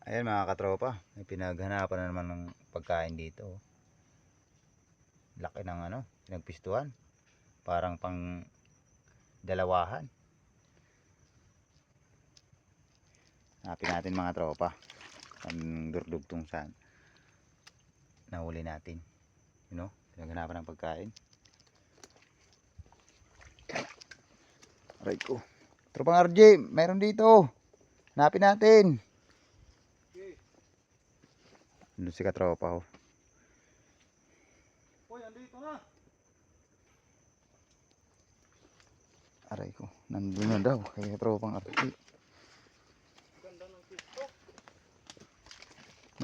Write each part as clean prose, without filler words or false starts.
Ayan mga katropa, may pinaghanapan na naman ng pagkain dito. Laki ng pinagpistuhan. Parang pang dalawahan. Hanapin natin mga tropa. Ang durdugtong saan nahuli natin. Pinaghanapan ng pagkain. Aray ko. Tropang RJ, meron dito. Hanapin natin. Doon si katropa oh. Uy, andito na. Aray ko, nandun na daw kay tropang RJ. Ganda ng pisto.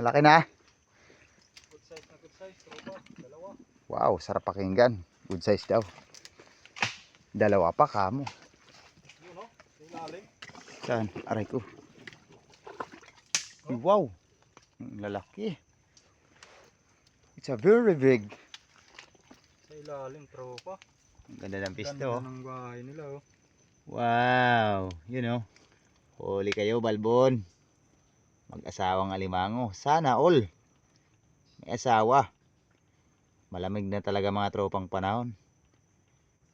Malaki na. Good size, tropa. Dalawa. Wow, sarap pakinggan. Good size daw. Dalawa pa kamo. Yun o, sa ilalim. Saan? Aray ko. Wow. Ang lalaki. It's a very big. Sa ilalim, tropa. Ang ganda ng pisto. Ganda ng bahay nila oh. Wow. Huli kayo, Balbon. Mag-asawang alimango. Sana all. May asawa. Malamig na talaga mga tropang panahon.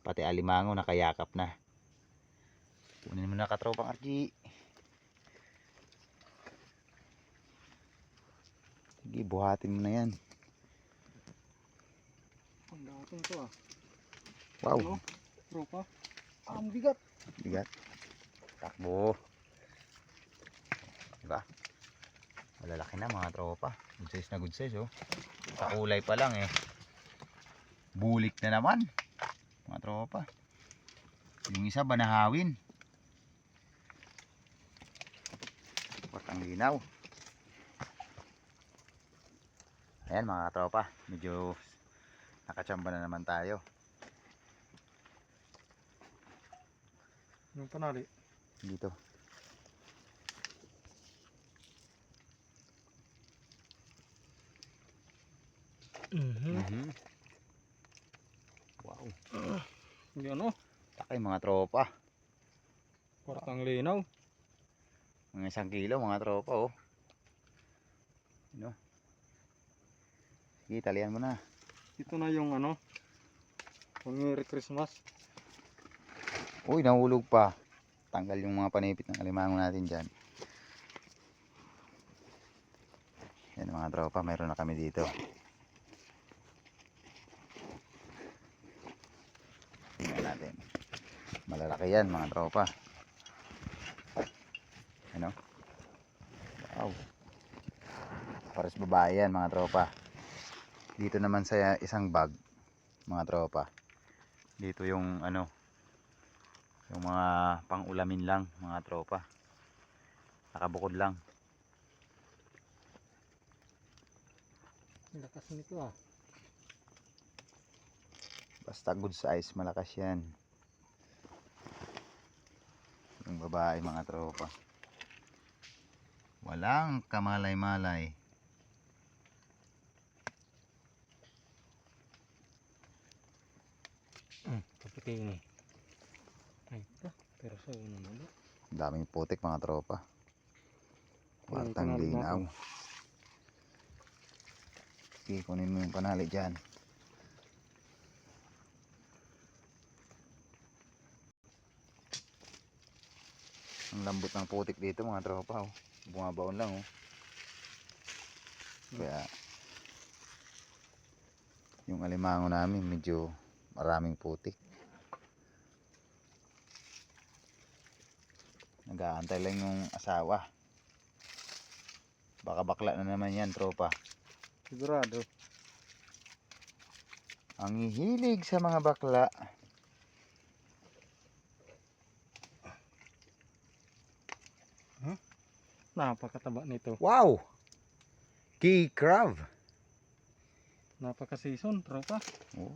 Pati alimango nakayakap na. Kunin mo na katropang RG. Sige, buhatin mo na yan. Ang dating to ah. Wow. Ano? Tropa. Ang bigat. Bigat. Takbo. Diba? Malalaki na mga tropa. Good size na good size oh. Sa kulay pa lang eh. Bulik na naman. Mga tropa. Yung isa banahawin. Ang linaw. Ayan mga tropa. Medyo nakachamba na naman tayo. Yung panali. Dito. Wow. Yan o. Laki mga tropa. Kwartang linaw. Mga 1 kilo mga tropa oh. Sige, talian mo na. Ito na yung ano. Merry Christmas. Uy, nahulog pa. Tanggal yung mga panipit ng alimango natin dyan. Yan mga tropa, mayroon na kami dito. Tingnan natin. Malalaki yan mga tropa. Wow. Pares babae yan mga tropa. Dito naman sa isang bag mga tropa. Dito yung yung mga pang-ulamin lang mga tropa. Nakabukod lang. Lakas nito ah. Basta good size, malakas yan. Yung babae mga tropa. Walang kamalay-malay. Kapitin eh. Ay ito. Pero sa uno na. Daming putik mga tropa. Kwartang Panali linaw. natin. Sige, kunin mo yung panali dyan. Ang lambot ng putik dito mga tropa oh. Bumabaon lang oh. Kaya yung alimango namin medyo maraming putik. Nag-aantay lang yung asawa. Baka bakla na naman yan tropa. Sigurado. Ang hihilig sa mga bakla. Napakataba nito. Wow! Key crab. Napaka-season, tropa. Oh,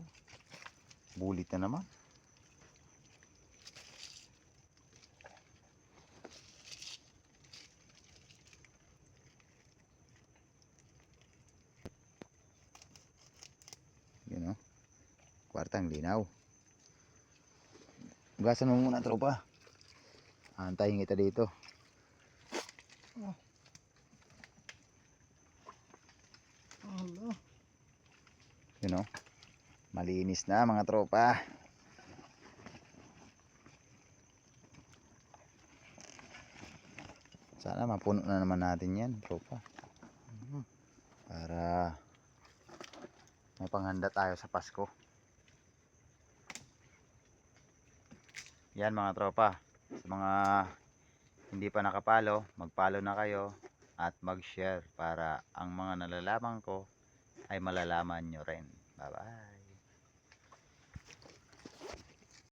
bulit na naman. Yun oh. Kwartang linaw. Ugasan mo muna tropa. Antayin kita dito. Yun, oh. Malinis na mga tropa. Sana mapuno na naman natin yan tropa. Para may panghanda tayo sa Pasko. Yan mga tropa. Sa mga hindi pa nakapalo, magpalo na kayo at mag-share para ang mga nalalaman ko ay malalaman nyo rin. Bye bye.